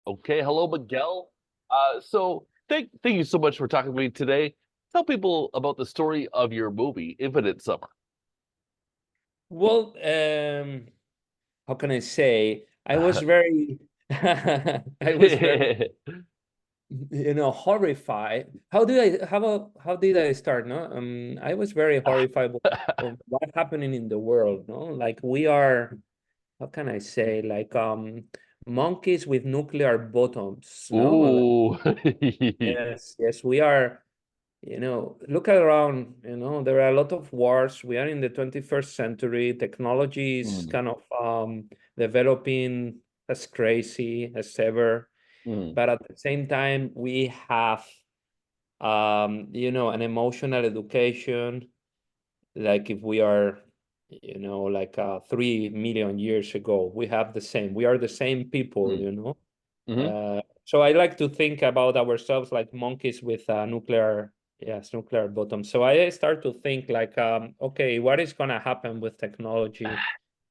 Okay, hello, Miguel. Thank you so much for talking to me today. Tell people about the story of your movie, Infinite Summer. Well, how can I say? I was very, I was very, horrified. How did I start? No, I was very horrified of what happening in the world. No, like we are, how can I say? Like monkeys with nuclear bottoms. No, like, Ooh. yes, yes, we are. Look around, there are a lot of wars. We are in the 21st century. Technology is Mm, kind of developing as crazy as ever. mm, But at the same time, we have, an emotional education. Like if we are, like 3 million years ago, we have the same. We are the same people, mm, mm-hmm. So I like to think about ourselves like monkeys with nuclear bottom. So I start to think like, okay, what is gonna happen with technology?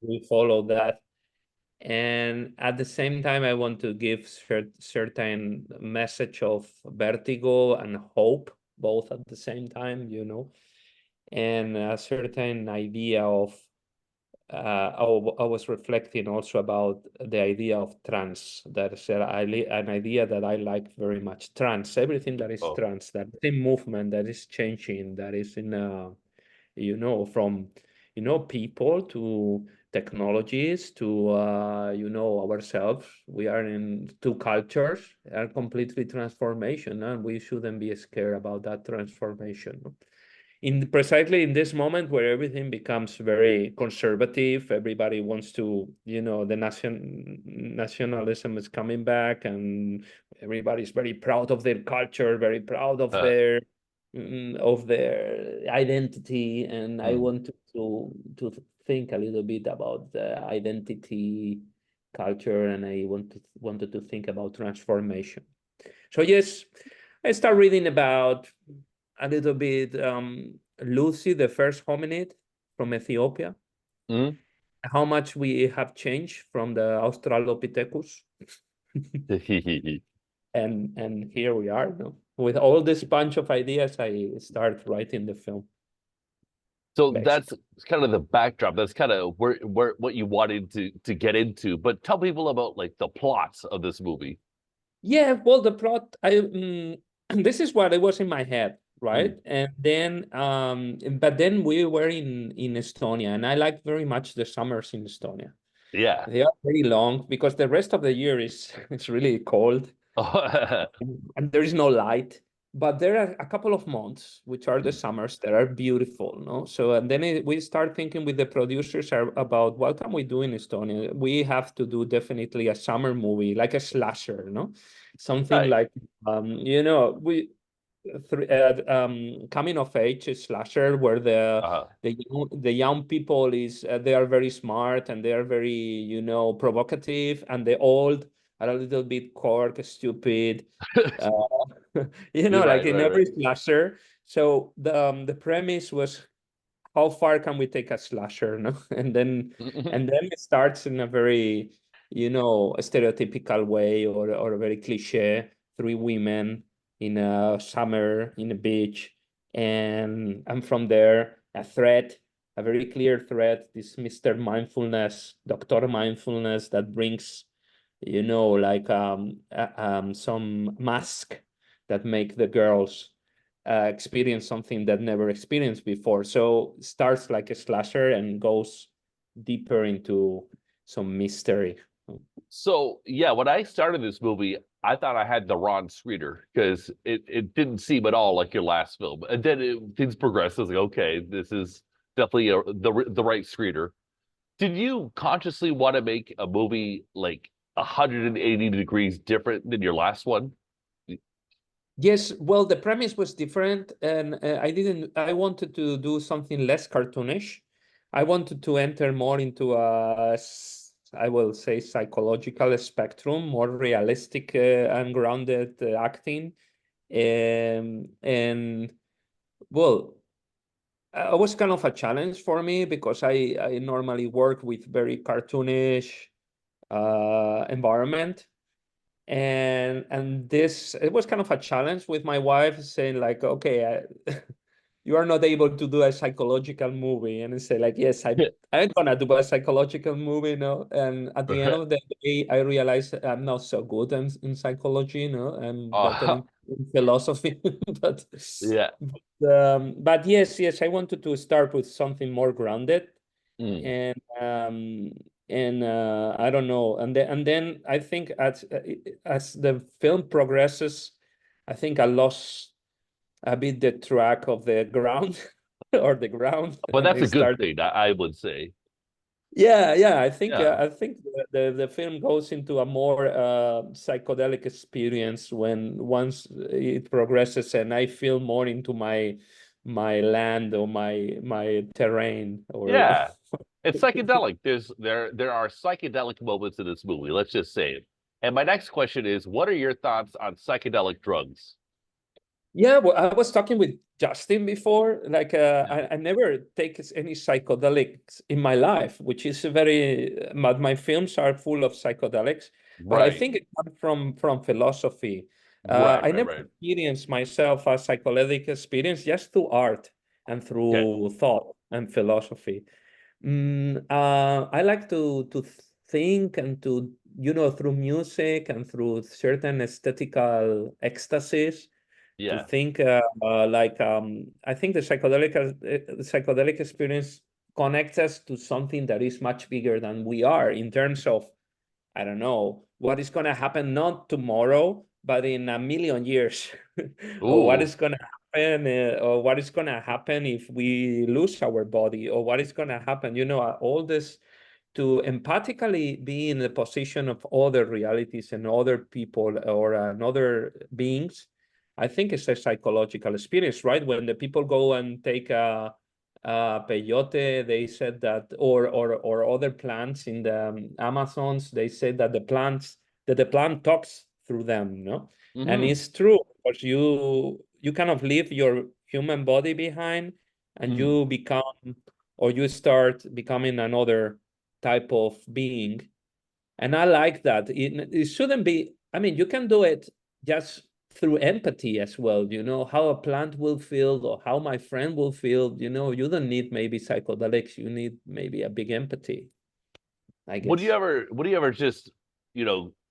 We follow that, and at the same time, I want to give certain message of vertigo and hope, both at the same time, and a certain idea of I was reflecting also about the idea of trans. That's an idea that I like very much. Trans, everything that is Oh, trans, that the movement that is changing, that is from people to technologies to ourselves. We are in two cultures are completely transformation, and we shouldn't be scared about that transformation. In precisely in this moment where everything becomes very conservative, everybody wants to, the nationalism is coming back, and everybody's very proud of their culture, very proud uh, of their identity, and I mm. want to think a little bit about the identity culture, and I wanted to think about transformation. So yes, I start reading about a little bit Lucy, the first hominid from Ethiopia, Mm. how much we have changed from the Australopithecus. And here we are, no? With all this bunch of ideas, I start writing the film, So that's basically. kind of the backdrop. That's kind of where what you wanted to get into. But tell people about like the plots of this movie. Yeah, well, the plot, this is what it was in my head, Mm. right? And then, but then we were in Estonia, and I like very much the summers in Estonia. Yeah. They are very long because the rest of the year is it's really cold and there is no light. But there are a couple of months, which are the Mm. summers, that are beautiful, no? So and then we start thinking with the producers about what can we do in Estonia. We have to do definitely a summer movie, like a slasher, no? Something Right. like we coming of age slasher where Uh-huh. the young people is they are very smart and they are very provocative, and the old are a little bit cork stupid, uh, like Right, in right, every right. slasher. So the premise was, how far can we take a slasher, no? And then it starts in a very stereotypical way, or a very cliche, three women in a summer in a beach, and from there a very clear threat, this Mr. Mindfulness, Dr. Mindfulness, that brings like some mask that make the girls experience something that never experienced before. So starts like a slasher and goes deeper into some mystery. So yeah, when I started this movie, I thought I had the wrong screener because it didn't seem at all like your last film. And then things progressed. I was like, okay, this is definitely the right screener. Did you consciously want to make a movie like 180 degrees different than your last one? Yes, well, the premise was different, and I wanted to do something less cartoonish. I wanted to enter more into I will say, psychological spectrum, more realistic and grounded acting. And well, it was kind of a challenge for me because I normally work with very cartoonish environment. And this, it was kind of a challenge with my wife, saying like, okay, you are not able to do a psychological movie. And I say like, yes, I'm gonna do a psychological movie, and at the end of the day, I realized I'm not so good in psychology, I'm better in philosophy. but Yeah. but yes, I wanted to start with something more grounded. Mm. And I don't know, and then I think as the film progresses, I think I lost a bit the track of the ground or the ground, But and that's I a good start. thing, I would say. Yeah, I think Yeah. the film goes into a more psychedelic experience when once it progresses, and I feel more into my land or my terrain or. Yeah. It's psychedelic. There are psychedelic moments in this movie, let's just say it. And my next question is, what are your thoughts on psychedelic drugs? Yeah, well, I was talking with Justin before. Like, Yeah. I never take any psychedelics in my life, which is a very. But my films are full of psychedelics. But I Right. think it comes from philosophy. Right, I right, never right. experienced myself a psychedelic experience, just through art and Okay. through thought and philosophy. I like to think and to, through music and through certain aesthetical ecstasies, to Yeah. think like I think the psychedelic experience connects us to something that is much bigger than we are, in terms of, I don't know, what is going to happen not tomorrow, but in a million years, or what Ooh. is going to happen, or what is going to happen if we lose our body, or what is going to happen, all this, to empathically be in the position of other realities and other people or another beings. I think it's a psychological experience, right? When the people go and take peyote, they said that, or other plants in the Amazons, they said that the plant talks through them, no? And Mm-hmm. it's true, because you kind of leave your human body behind, and Mm. you become, or you start becoming another type of being. And I like that. It shouldn't be, I mean, you can do it just through empathy as well, how a plant will feel or how my friend will feel, you don't need maybe psychedelics, you need maybe a big empathy, I guess. Would you ever just,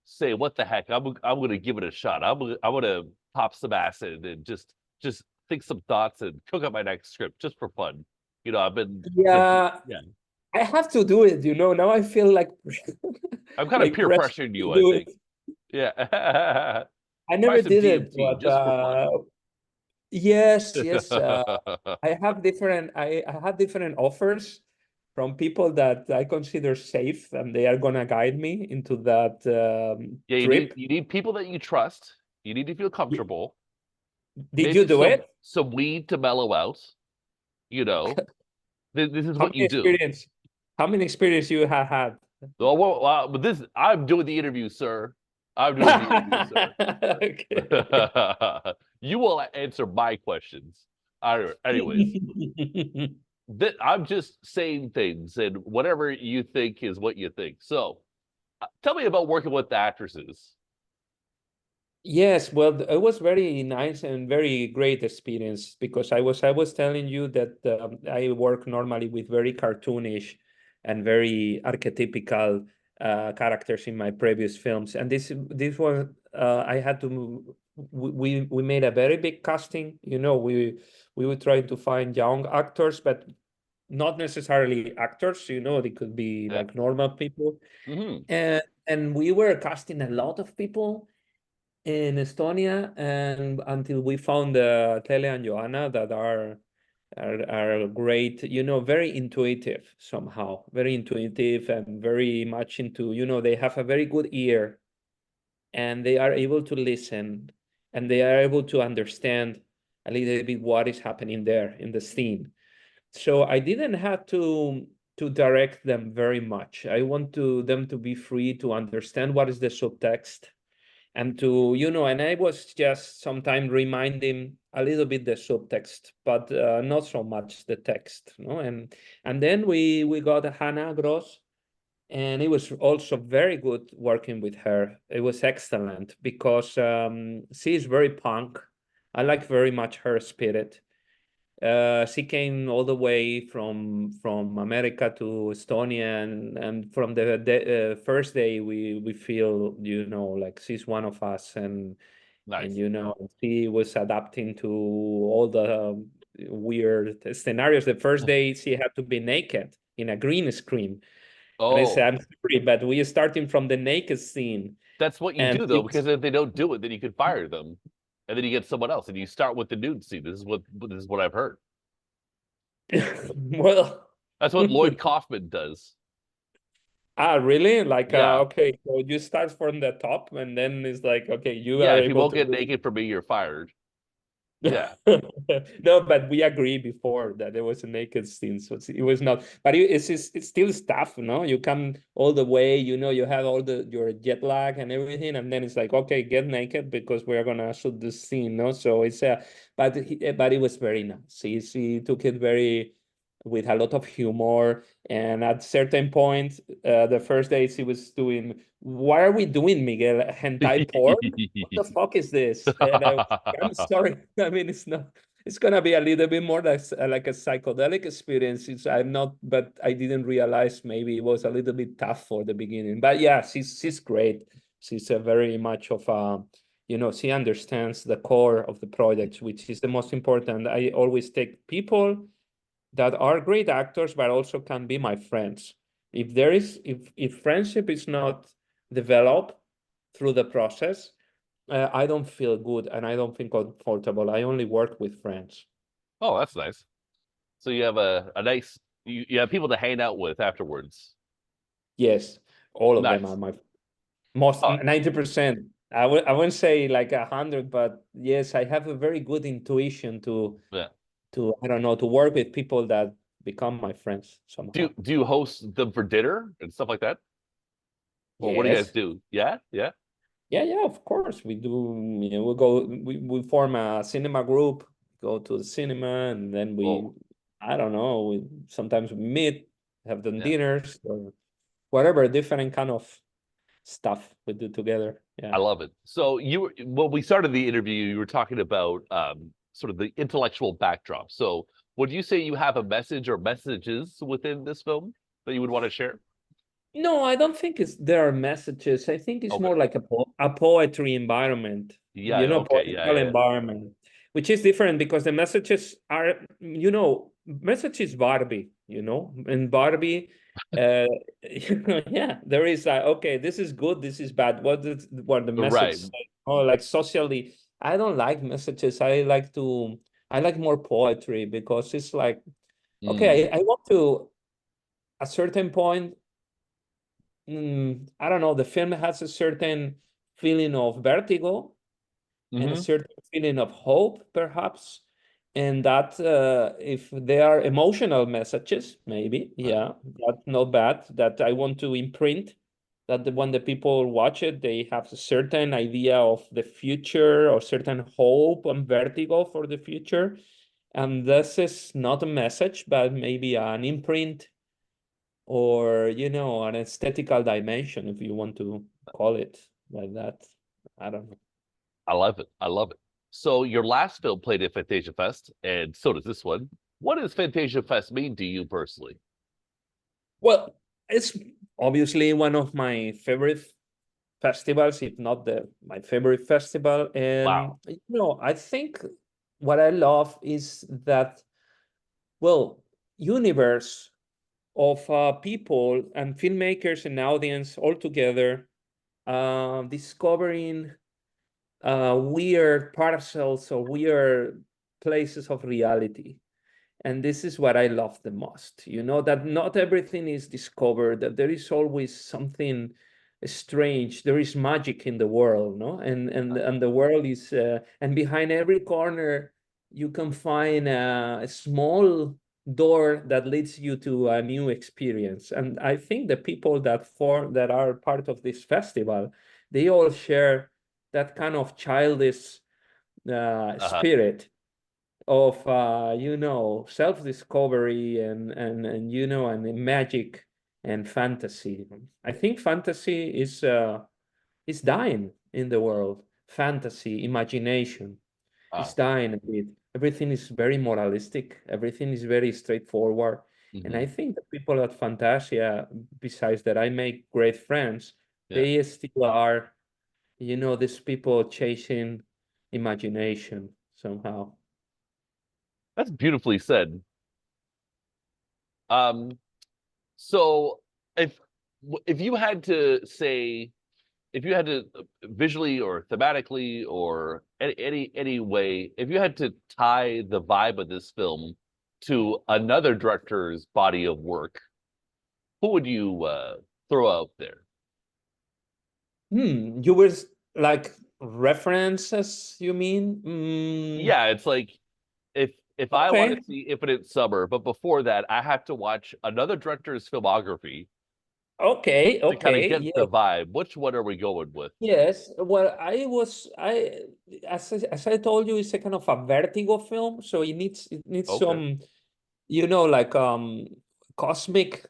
say, what the heck? I'm gonna give it a shot. I'm gonna pop some acid and just think some thoughts and cook up my next script just for fun. I've been Yeah, yeah. I have to do it, now I feel like I'm kind of like peer pressure pressuring to you, I do think. it. Yeah. I Try never some did it, DMT but just for fun. yes. I have different offers from people that I consider safe, and they are gonna guide me into that Yeah, trip. you need people that you trust. You need to feel comfortable. Did you Maybe do it? some weed to mellow out. You know, this is How what many you do. experience? How many experience you have had? Oh, well, but this I'm doing the interview, sir. I'm doing the interview, sir. Okay. You will answer my questions. Anyways, I'm just saying things, and whatever you think is what you think. So, tell me about working with the actresses. Yes, well, it was very nice and very great experience, because I was telling you that I work normally with very cartoonish and very archetypical characters in my previous films, and this was I had to we made a very big casting. We would try to find young actors, but not necessarily actors. They could be Yeah. like normal people, Hmm. and we were casting a lot of people in Estonia, and until we found Tele and Joanna that are great, very intuitive somehow, very intuitive and very much into, they have a very good ear, and they are able to listen, and they are able to understand a little bit what is happening there in the scene. So I didn't have to direct them very much. I want them to be free to understand what is the subtext, and and I was just sometimes reminding a little bit the subtext, but not so much the text, and then we got Hannah Gross, And it was also very good working with her. It was excellent because she is very punk. I like very much her spirit. She came all the way from America to Estonia, and from the first day we feel, like she's one of us, and Nice. she was adapting to all the weird scenarios. The first day she had to be naked in a green screen, and I said, Oh, I'm sorry, but we are starting from the naked scene, that's what you and do though, it because if they don't do it, then you could fire them, and then you get someone else, and you start with the nude scene. This is what I've heard. well. That's what Lloyd Kaufman does. Ah, really? Like, Yeah, okay, so you start from the top, and then it's like, okay, you yeah. are If you able won't to get do naked for me, you're fired. Yeah. it. No, but we agree before that there was a naked scene, so it was not. But it's still stuff, no? You come all the way, you have all your jet lag and everything, and then it's like, okay, get naked because we're gonna shoot this scene, no? So but it was very nice. He took it very with a lot of humor, and at certain point, the first days he was doing, what are we doing, Miguel? Hentai porn? What the fuck is this? And I'm sorry. I mean, it's not. It's gonna be a little bit more like a psychedelic experience. I'm not, but I didn't realize maybe it was a little bit tough for the beginning. But yeah, she's great. She's a very much of a, she understands the core of the project, which is the most important. I always take people that are great actors, but also can be my friends. If friendship is not developed through the process, I don't feel good and I don't feel comfortable. I only work with friends. Oh, that's nice. So you have a nice you have people to hang out with afterwards. Yes, all of them are Nice. my most Oh, 90%. I wouldn't say like 100, but yes, I have a very good intuition yeah. to I don't know, to work with people that become my friends somehow. Do you host them for dinner and stuff like that? Or what do you guys Yes. do? Yeah, yeah. Yeah, of course we do. We form a cinema group, go to the cinema, and then Oh, I don't know, we sometimes we meet, have the yeah. dinners or whatever, different kind of stuff we do together. I Yeah. love it. So when we started the interview, you were talking about sort of the intellectual backdrop. So would you say you have a message or messages within this film that you would want to share? No, I don't think there are messages. I think it's Okay. more like a poetry environment, Yeah, okay, yeah, poetical yeah. environment, which is different because the messages are, message is Barbie, and Barbie, uh, yeah, there is okay, this is good, this is bad. What the message Right. say? Oh, like socially, I don't like messages. I like more poetry because it's like, Mm. okay, I want to, at certain point, I don't know, the film has a certain feeling of vertigo and a Hmm. certain feeling of hope, perhaps. And that if they are emotional messages, maybe, Right. yeah, that's not bad. That I want to imprint that when the people watch it, they have a certain idea of the future or certain hope and vertigo for the future. And this is not a message, but maybe an imprint or an aesthetical dimension, if you want to call it like that. I don't know. I love it. I love it. So your last film played at Fantasia Fest, and so does this one. What does Fantasia Fest mean to you personally? Well, it's obviously one of my favorite festivals, if not the my favorite festival. And Wow. I think what I love is that, well, universe of people and filmmakers and audience all together, discovering weird parcels or weird places of reality. And this is what I love the most, that not everything is discovered, that there is always something strange. There is magic in the world, no? And the world is, and behind every corner, you can find a small door that leads you to a new experience. And I think the people that are part of this festival, they all share that kind of childish Uh-huh. spirit of self-discovery and magic and fantasy. I think fantasy is dying in the world. Fantasy, imagination is Wow. dying a bit. Everything is very moralistic. Everything is very straightforward. And I Hmm. think the people at Fantasia, besides that I make great friends, Yeah, they still are, these people chasing imagination somehow. that's beautifully said. Um, so if if you had to say, if you had to visually or thematically or any way, if you had to tie the vibe of this film to another director's body of work, who would you throw out there? You were like references, you mean? Yeah, it's like if I want to Okay. see Infinite Summer, but before that, I have to watch another director's filmography Okay, to kind of okay, get the yeah. vibe. Which one are we going with? Yes, well, as I told you, it's a kind of a vertigo film, so it needs Okay. some, like cosmic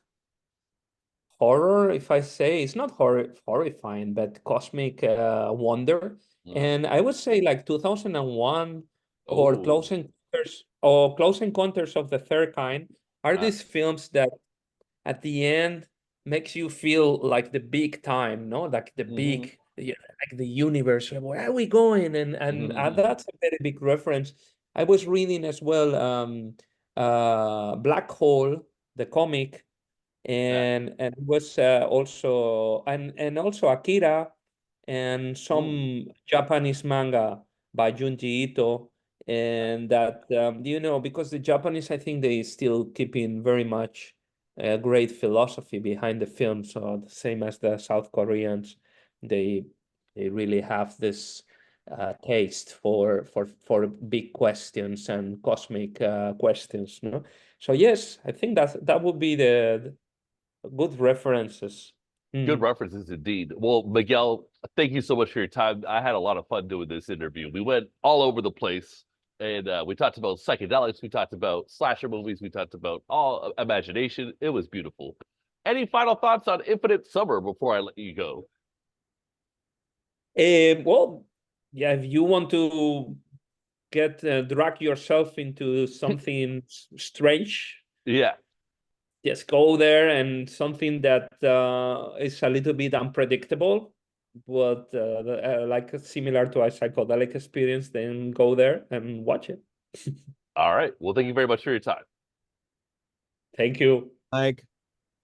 horror, if I say. It's not horrifying, but cosmic wonder. Hmm. And I would say like 2001 or Oh, Close Encounters of the Third Kind are uh, these films that at the end makes you feel like the big time, no? Like the hmm. big, like the universe. Where are we going? And Hmm. that's a very big reference. I was reading as well, Black Hole, the comic, Yeah. and it was also Akira and Ooh. some Japanese manga by Junji Ito. Yeah. And that, because the Japanese, I think they still keeping very much a great philosophy behind the film. So the same as the South Koreans, they they really have this taste for big questions and cosmic questions, no? So yes, I think that would be the good references. Good Hmm. references indeed. Well, Miguel, thank you so much for your time. I had a lot of fun doing this interview. We went all over the place, and we talked about psychedelics, we talked about slasher movies, we talked about all imagination. It was beautiful. Any final thoughts on Infinite Summer before I let you go? Well, yeah, if you want to drag yourself into something strange, Yeah. just go there, and something that is a little bit unpredictable, but like similar to a psychedelic experience, then go there and watch it. All right. Well, thank you very much for your time. Thank you. Like